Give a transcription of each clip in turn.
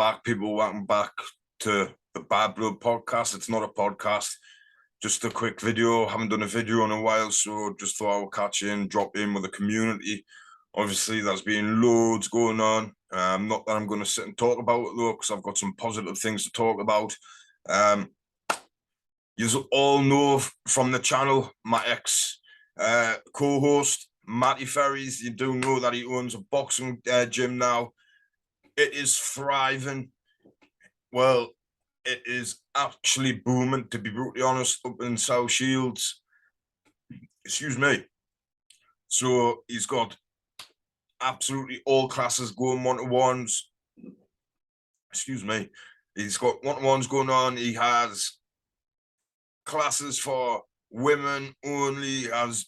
back, people. Welcome back to the Bad Blood podcast. It's not a podcast, just a quick video. Haven't done a video in a while, so just thought I would catch in, drop in with the community. Obviously, there's been loads going on. Not that I'm going to sit and talk about it, though, because I've got some positive things to talk about. You all know from the channel, my ex co-host, Matty Ferries. You do know that he owns a boxing gym now. It is thriving. Well, it is actually booming, to be brutally honest, up in South Shields. Excuse me. So he's got absolutely all classes going one-to-ones. Excuse me. He's got one-to-ones going on. He has classes for women only. He has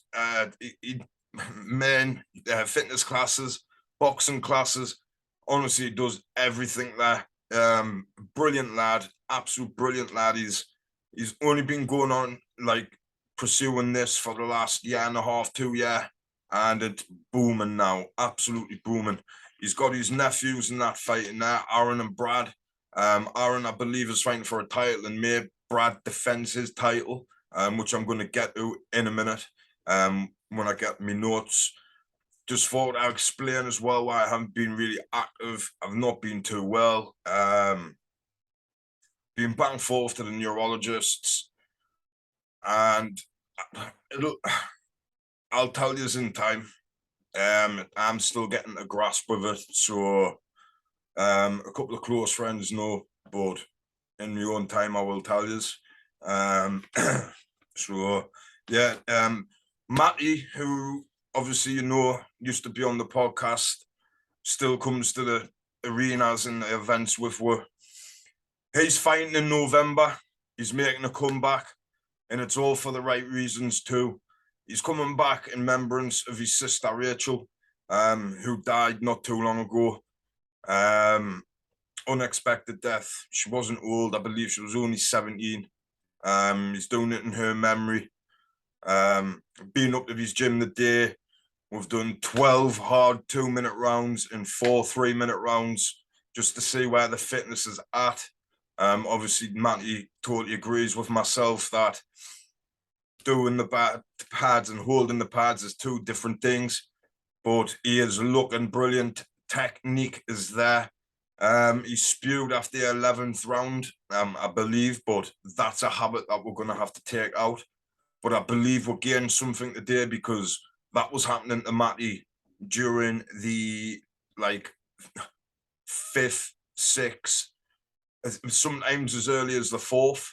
men, fitness classes, boxing classes. Honestly, he does everything there. Brilliant lad, absolute brilliant lad. He's only been going on, like, pursuing this for the last year and a half, 2 years, and it's booming now, absolutely booming. He's got his nephews in that fighting there, Aaron and Brad. Aaron, I believe, is fighting for a title, and may Brad defends his title, which I'm going to get to in a minute when I get my notes. Just thought I'd explain as well why I haven't been really active. I've not been too well. Been back and forth to the neurologists, and I'll tell you in time. I'm still getting a grasp of it. So a couple of close friends know, but in my own time I will tell you. So yeah, Matty, who obviously you know used to be on the podcast, still comes to the arenas and the events with us. He's fighting in November. He's making a comeback, and it's all for the right reasons too. He's coming back in remembrance of his sister Rachel, who died not too long ago. Unexpected death. She wasn't old. I believe she was only 17. He's doing it in her memory. Being up to his gym the day. We've done 12 hard 2-minute rounds and 4 3-minute rounds just to see where the fitness is at. Obviously, Matty totally agrees with myself that doing the pads and holding the pads is 2 different things, but he is looking brilliant. Technique is there. He spewed after the 11th round, I believe, but that's a habit that we're going to have to take out. But I believe we're getting something today, because that was happening to Matty during the, like, 5th, 6th, sometimes as early as the 4th.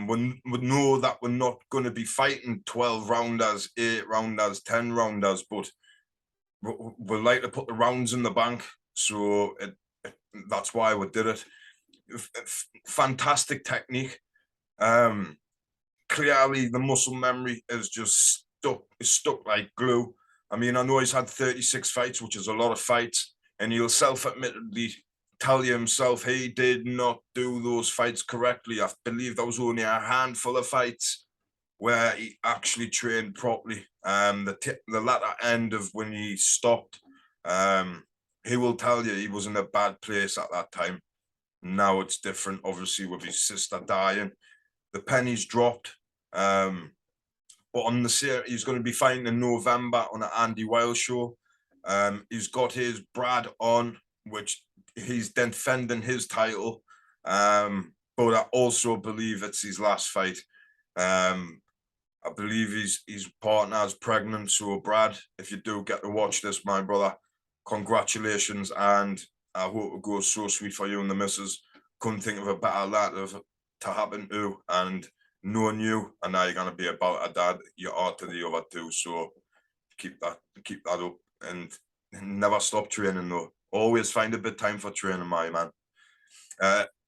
We know that we're not going to be fighting 12 rounders, 8 rounders, 10 rounders, but we like to put the rounds in the bank. So that's why we did it. Fantastic technique. Clearly, the muscle memory is just stuck like glue. I mean, I know he's had 36 fights, which is a lot of fights, and he'll self-admittedly tell you himself he did not do those fights correctly. I believe there was only a handful of fights where he actually trained properly. The latter end of when he stopped, he will tell you he was in a bad place at that time. Now it's different, obviously, with his sister dying. The pennies dropped. But on the series, he's going to be fighting in November on an Andy Wild show. He's got his Brad on, which he's defending his title. But I also believe it's his last fight. I believe his partner is pregnant. So Brad, if you do get to watch this, my brother, congratulations, and I hope it goes so sweet for you and the missus. Couldn't think of a better lad to happen to, and knowing you, and now you're gonna be about a dad, you are to the other 2. So keep that up, and never stop training though. Always find a bit of time for training, my man.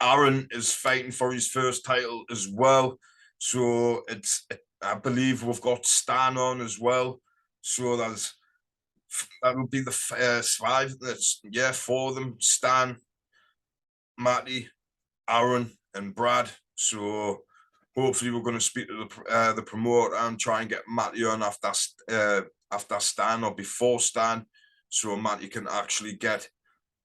Aaron is fighting for his first title as well. So I believe we've got Stan on as well. So that will be the 5. Yeah, 4 of them: Stan, Matty, Aaron, and Brad. So hopefully we're going to speak to the promoter and try and get Matty on after Stan or before Stan, so Matty can actually get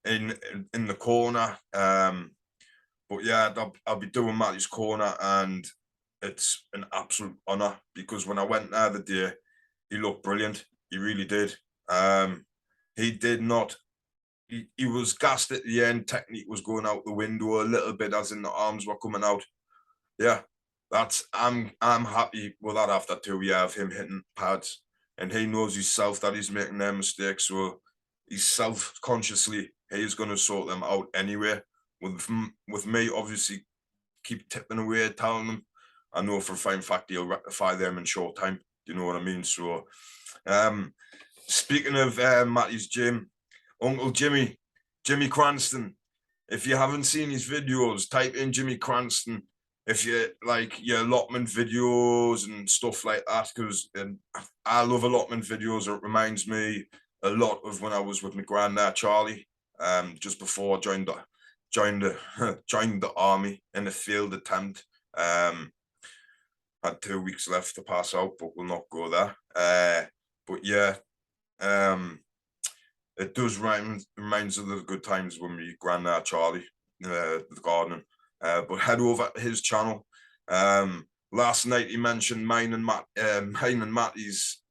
in the corner. But yeah, I'll be doing Matty's corner, and it's an absolute honour, because when I went there the day, he looked brilliant. He really did. He did not. He was gassed at the end. Technique was going out the window a little bit, as in the arms were coming out. Yeah, I'm happy with that after 2 years of him hitting pads, and he knows himself that he's making their mistakes. So he's self-consciously, he's going to sort them out anyway. With me, obviously, keep tipping away, telling them, I know for a fine fact he'll rectify them in short time. Do you know what I mean? So, speaking of Matty's gym, Uncle Jimmy Cranston. If you haven't seen his videos, type in Jimmy Cranston. If you like your allotment videos and stuff like that, because I love allotment videos. It reminds me a lot of when I was with my granddad Charlie, just before I joined the army in a field attempt. Had 2 weeks left to pass out, but we'll not go there. But yeah, it does reminds of the good times when we granddad Charlie, the gardening. But head over to his channel. Last night he mentioned mine and Matty's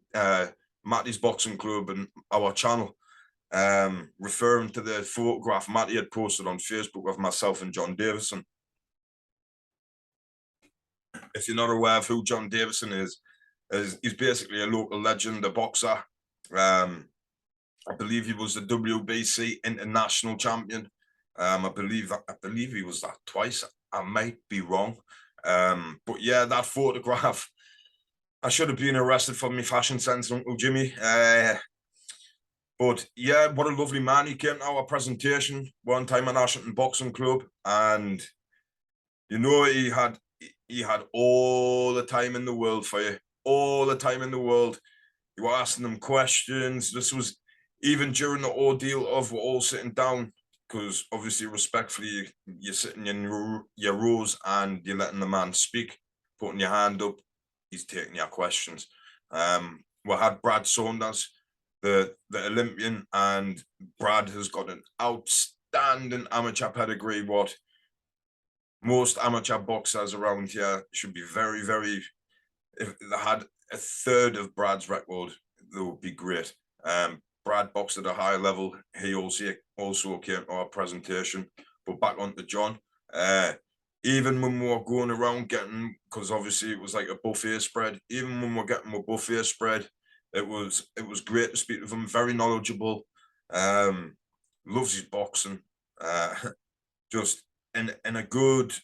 boxing club and our channel, referring to the photograph Matty had posted on Facebook of myself and John Davison. If you're not aware of who John Davison is he's basically a local legend, a boxer. I believe he was the WBC international champion. I believe he was that twice. I might be wrong. But yeah, that photograph, I should have been arrested for my fashion sense, Uncle Jimmy. But yeah, what a lovely man. He came to our presentation one time at Ashington Boxing Club, and you know, he had all the time in the world for you, all the time in the world. You were asking them questions. This was even during the ordeal of we're all sitting down, because obviously respectfully you're sitting in your rows and you're letting the man speak, putting your hand up, he's taking your questions. We had Brad Saunders, the Olympian, and Brad has got an outstanding amateur pedigree. What most amateur boxers around here should be very, very, if they had a third of Brad's record, they would be great. Brad boxed at a high level. He also came to our presentation. But back on to John. Even when we were going around getting, because obviously it was like a buffet spread, even when we're getting a buffet spread, it was great to speak with him. Very knowledgeable. Loves his boxing. Just in a good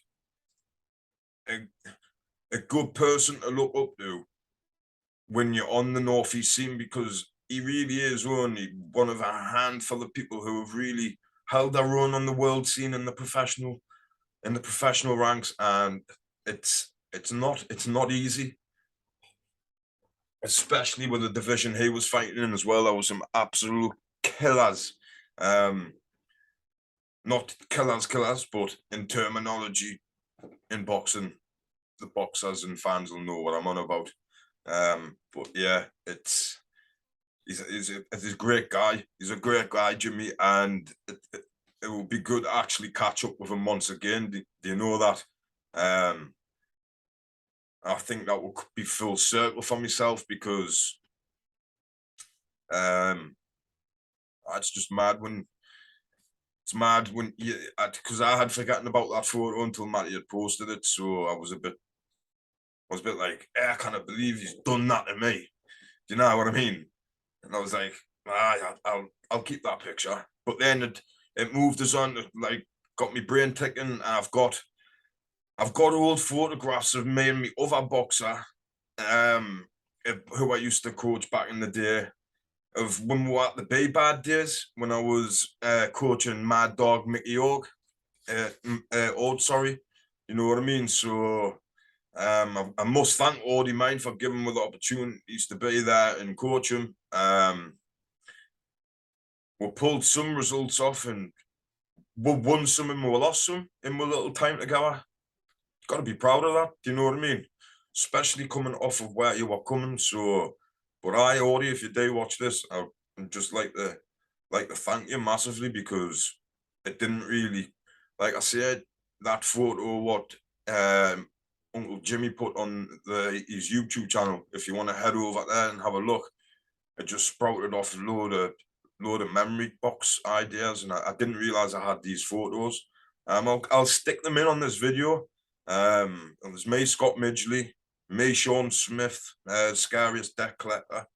person to look up to when you're on the Northeast scene, because he really is only one of a handful of people who have really held their own on the world scene in the professional ranks, and it's not easy, especially with the division he was fighting in as well. There was some absolute killers, not killers, but in terminology in boxing, the boxers and fans will know what I'm on about. But yeah, he's a great guy. He's a great guy, Jimmy, and it will be good to actually catch up with him once again. Do you know that? I think that will be full circle for myself, because it's just mad when you, because I had forgotten about that photo until Matty had posted it, so I was a bit like, I can't believe he's done that to me. Do you know what I mean? And I was like, I'll keep that picture. But then it moved us on, like got me brain ticking. I've got old photographs of me and my other boxer, who I used to coach back in the day, of when we were at the B-Bad days, when I was coaching Mad Dog Mickey Old, sorry. You know what I mean? So I must thank Audie Mine for giving me the opportunities to be there and coach him. We pulled some results off, and we won some and we lost some in my little time together. Got to be proud of that. Do you know what I mean? Especially coming off of where you were coming. So, but Audie, if you do watch this, I'd just like to thank you massively, because it didn't really, like I said, that photo what Uncle Jimmy put on his YouTube channel. If you want to head over there and have a look, it just sprouted off a load of memory box ideas, and I didn't realize I had these photos. I'll stick them in on this video. It was me, Scott Midgley, me, Sean Smith, Scariest Debt Collector,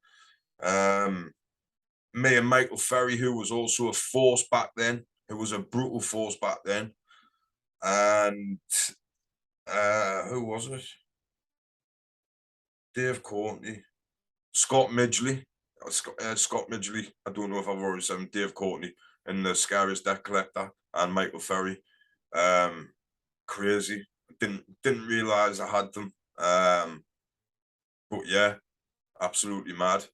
me and Michael Ferry, who was also a force back then, who was a brutal force back then, and who was it? Dave Courtney, Scott Midgley, Scott Midgley. I don't know if I've already said him. Dave Courtney and the Scariest Debt Collector and Michael Ferry. Crazy. Didn't realize I had them. But yeah, absolutely mad.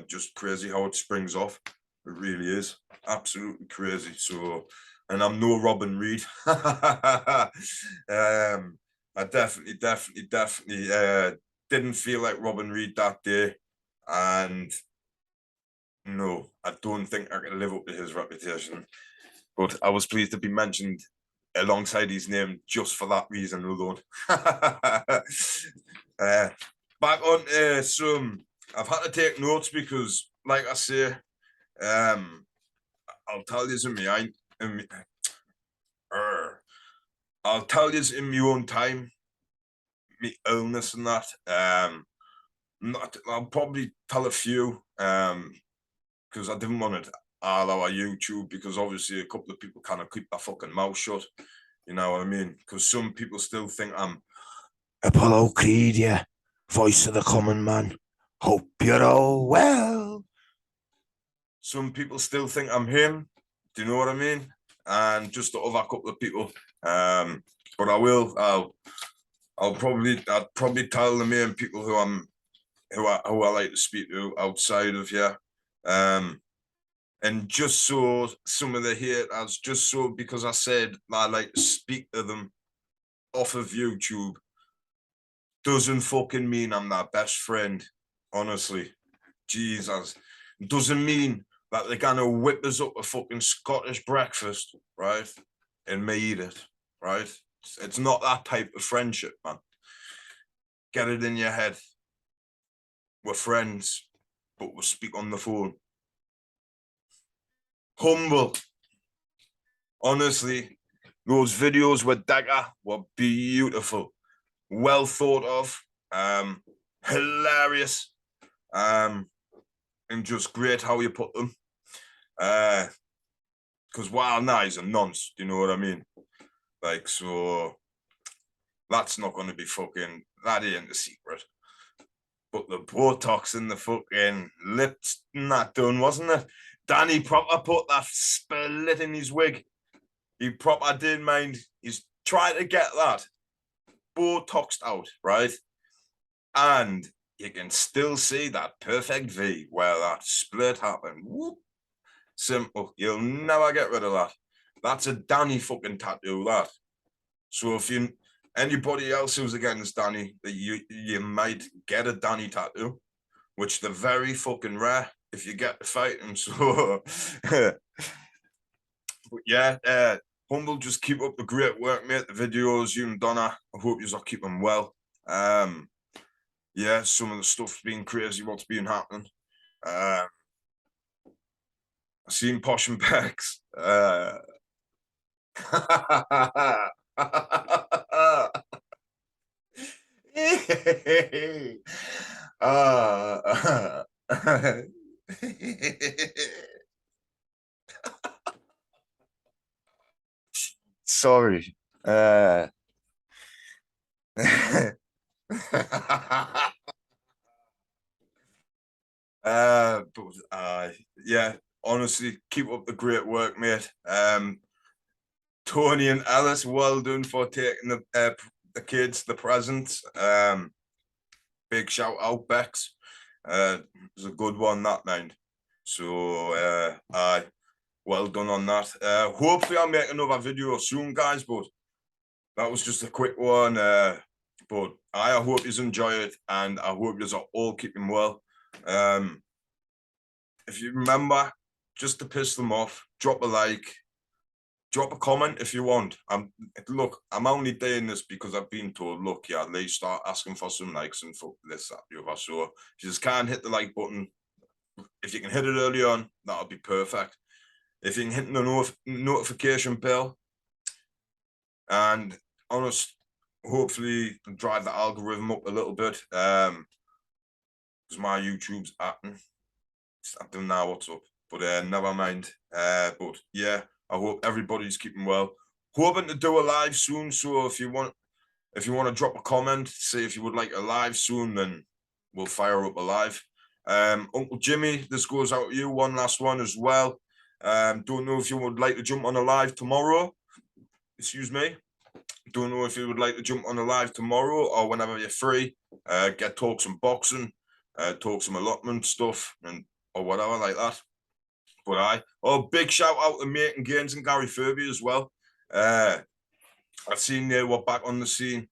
Just crazy how it springs off. It really is absolutely crazy. So, and I'm no Robin Reed. I definitely didn't feel like Robin Reed that day, and no, I don't think I can live up to his reputation. But I was pleased to be mentioned alongside his name just for that reason alone. Back on some, I've had to take notes because, like I say, I'll tell you in my I'll tell you in my own time, me illness and that. I'll probably tell a few because I didn't want to all our YouTube, because obviously a couple of people kind of keep their fucking mouth shut. You know what I mean? Because some people still think I'm Apollo Creed, yeah, voice of the common man. Hope you're all well. Some people still think I'm him. Do you know what I mean? And just the other couple of people. But I'll probably tell the main people who I like to speak to outside of here. And just so some of the haters, just so because I said I like to speak to them off of YouTube, doesn't fucking mean I'm their best friend. Honestly, Jesus, doesn't mean that they're gonna whip us up a fucking Scottish breakfast, right? And me eat it, right? It's not that type of friendship, man. Get it in your head. We're friends, but we'll speak on the phone. Humble. Honestly, those videos with Dagger were beautiful, well thought of, hilarious, and just great how you put them. Because Wild Knives are nonce, do you know what I mean? Like, so that's not going to be fucking, that ain't the secret. But the Botox in the fucking lips, that done, wasn't it? Danny proper put that split in his wig. He proper did mind. He's trying to get that Botoxed out, right? And you can still see that perfect V where that split happened. Whoop. Simple. You'll never get rid of that. That's a Danny fucking tattoo, that. So if you anybody else who's against Danny, that you might get a Danny tattoo, which they're very fucking rare if you get to fight him. So but yeah, Humble, just keep up the great work, mate. The videos, you and Donna, I hope you are keeping well. Yeah, some of the stuff's been crazy, what's been happening. I seen Posh and Pex. Sorry. Yeah, honestly, keep up the great work, mate. Tony and Alice, well done for taking the kids the presents. Big shout out, Bex. It was a good one, that mind. So well done on that. Hopefully I'll make another video soon, guys, but that was just a quick one. But I hope you enjoy it, and I hope you are all keeping well. If you remember, just to piss them off, drop a like, drop a comment if you want. Look, I'm only doing this because I've been told, look, yeah, they start asking for some likes and for this, that, the other. So if you just can't hit the like button, if you can hit it early on, that'll be perfect. If you can hit the notification bell and honest, hopefully drive the algorithm up a little bit. Because my YouTube's acting. I don't know what's up, but never mind. But yeah, I hope everybody's keeping well. Hoping to do a live soon. So if you want to drop a comment, say if you would like a live soon, then we'll fire up a live. Uncle Jimmy, this goes out to you. One last one as well. Don't know if you would like to jump on a live tomorrow. Excuse me. Don't know if you would like to jump on a live tomorrow or whenever you're free. Talk some boxing, talk some allotment stuff, and or whatever like that. But big shout out to Making Gains and Gary Furby as well. I've seen they were back on the scene.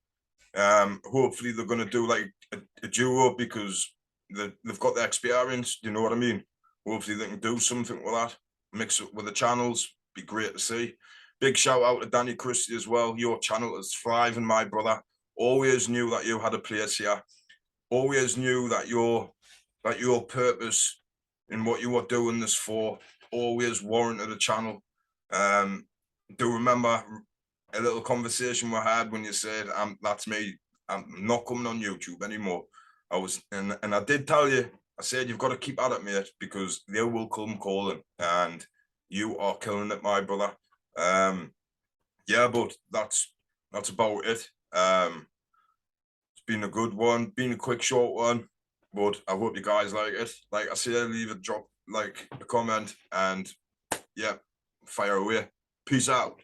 Hopefully they're going to do like a duo because they've got the experience. Do you know what I mean? Hopefully they can do something with that. Mix it with the channels. Be great to see. Big shout out to Danny Christie as well. Your channel is thriving, my brother. Always knew that you had a place here. Always knew that your purpose in what you were doing this for always warranted a channel. Do remember a little conversation we had when you said, that's me, I'm not coming on YouTube anymore. And I did tell you, I said, you've got to keep at it, mate, because they will come calling, and you are killing it, my brother. Yeah, but that's about it. It's been a good one, been a quick, short one, but I hope you guys like it. Like I said, leave a drop, like a comment, and yeah, fire away. Peace out.